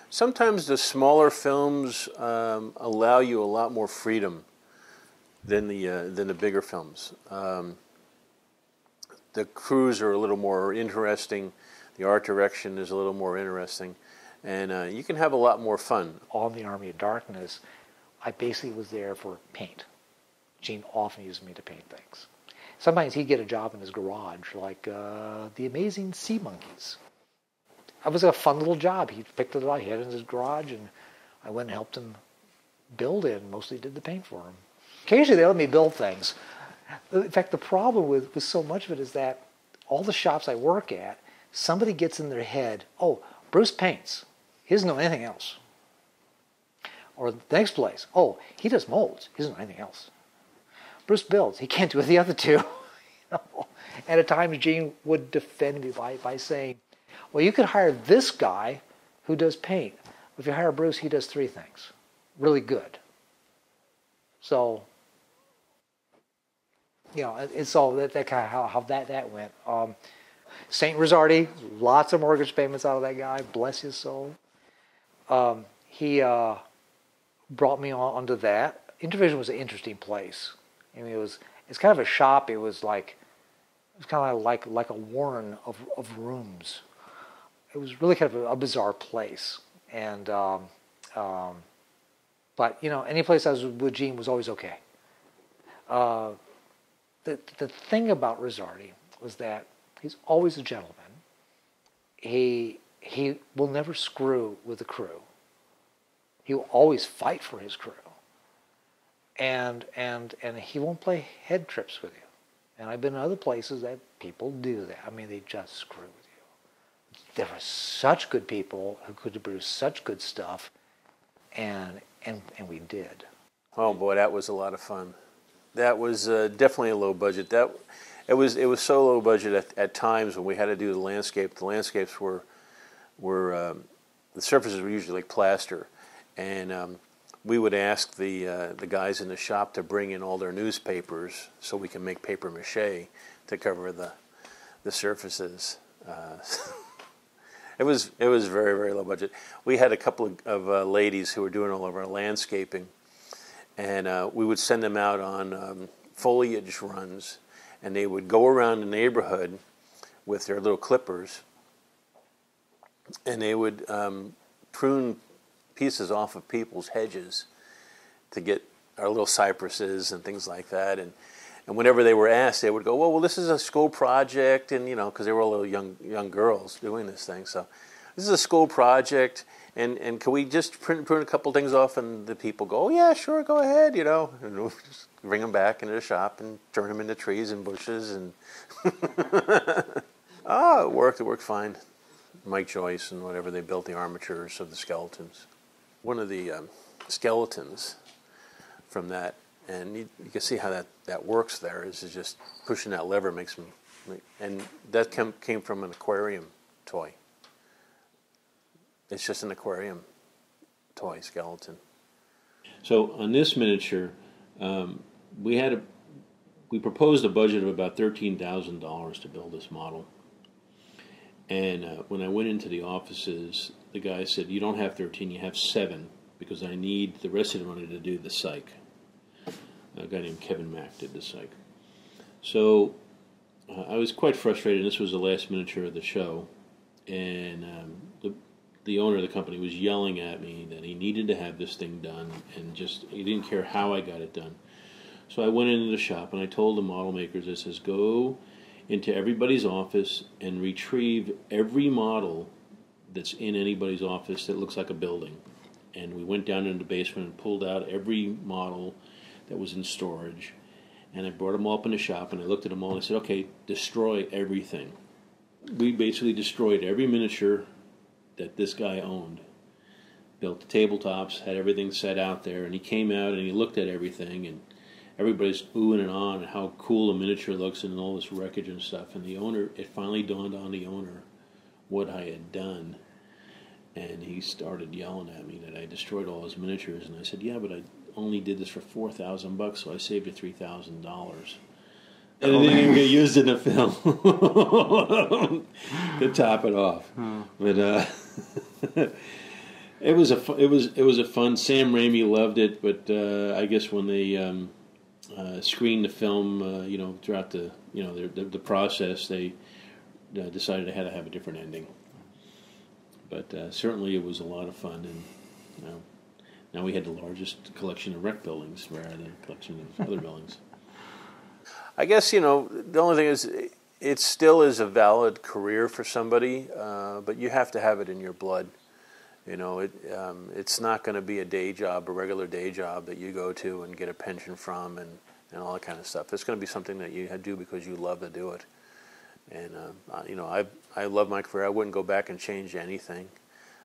Sometimes the smaller films allow you a lot more freedom than the bigger films. The crews are a little more interesting. The art direction is a little more interesting, and you can have a lot more fun. On the Army of Darkness, I basically was there for paint. Gene often used me to paint things. Sometimes he'd get a job in his garage, like the Amazing Sea Monkeys. It was a fun little job. He picked it up, he had it in his garage, and I went and helped him build it, and mostly did the paint for him. Occasionally they let me build things. In fact, the problem with so much of it is that all the shops I work at, somebody gets in their head, oh, Bruce paints. He doesn't know anything else. Or the next place, oh, he does molds. He doesn't know anything else. Bruce builds. He can't do the other two. And at times Gene would defend me by saying, well, you could hire this guy who does paint. If you hire Bruce, he does three things really good. So, you know, it's all that kind of how that went. St. Rizzardi, lots of mortgage payments out of that guy. Bless his soul. He brought me onto that. Introvision was an interesting place. I mean, it's kind of a shop. It was kind of like a warren of rooms. It was really kind of a bizarre place. And but you know, any place I was with Gene was always okay. The thing about Rizzardi was that he's always a gentleman. He will never screw with the crew. He will always fight for his crew. And he won't play head trips with you. And I've been in other places that people do that. I mean, they just screw with you. There were such good people who could produce such good stuff, and we did. Oh boy, that was a lot of fun. That was definitely a low budget. It was so low budget at times when we had to do the landscape. The landscapes were the surfaces were usually like plaster, and we would ask the guys in the shop to bring in all their newspapers so we can make paper mache to cover the surfaces. It was very, very low budget. We had a couple of ladies who were doing all of our landscaping, and we would send them out on foliage runs, and they would go around the neighborhood with their little clippers, and they would prune pieces off of people's hedges to get our little cypresses and things like that. And whenever they were asked, they would go, well, this is a school project, and, you know, because they were all little young girls doing this thing. So this is a school project, and can we just prune a couple things off? And the people go, oh, yeah, sure, go ahead, you know. And we'll just bring them back into the shop and turn them into trees and bushes. And it worked fine. Mike Joyce and whatever, they built the armatures of the skeletons. One of the skeletons from that, and you can see how that works there, is just pushing that lever makes them, and that came from an aquarium toy. It's just an aquarium toy skeleton. So on this miniature, we proposed a budget of about $13,000 to build this model. And when I went into the offices, the guy said, you don't have 13, you have 7, because I need the rest of the money to do the psych. A guy named Kevin Mack did the psych. So I was quite frustrated. This was the last miniature of the show, and the owner of the company was yelling at me that he needed to have this thing done, and he didn't care how I got it done. So I went into the shop, and I told the model makers, I says, go into everybody's office and retrieve every model that's in anybody's office that looks like a building. And we went down into the basement and pulled out every model that was in storage. And I brought them all up in the shop, and I looked at them all, and I said, okay, destroy everything. We basically destroyed every miniature that this guy owned. Built the tabletops, had everything set out there, and he came out and he looked at everything, and everybody's oohing and on and how cool a miniature looks and all this wreckage and stuff. And the owner, it finally dawned on the owner what I had done. And he started yelling at me that I destroyed all his miniatures. And I said, yeah, but I only did this for $4,000, so I saved you $3,000. And it didn't even get used in the film to top it off. But It was a fun. Sam Raimi loved it, but I guess when they screened the film, throughout the process, they decided it had to have a different ending. But certainly, it was a lot of fun, and now we had the largest collection of rec buildings rather than a collection of other buildings. I guess the only thing is, it still is a valid career for somebody, but you have to have it in your blood. It's not going to be a regular day job that you go to and get a pension from and all that kind of stuff. It's going to be something that you do because you love to do it. And I love my career. I wouldn't go back and change anything.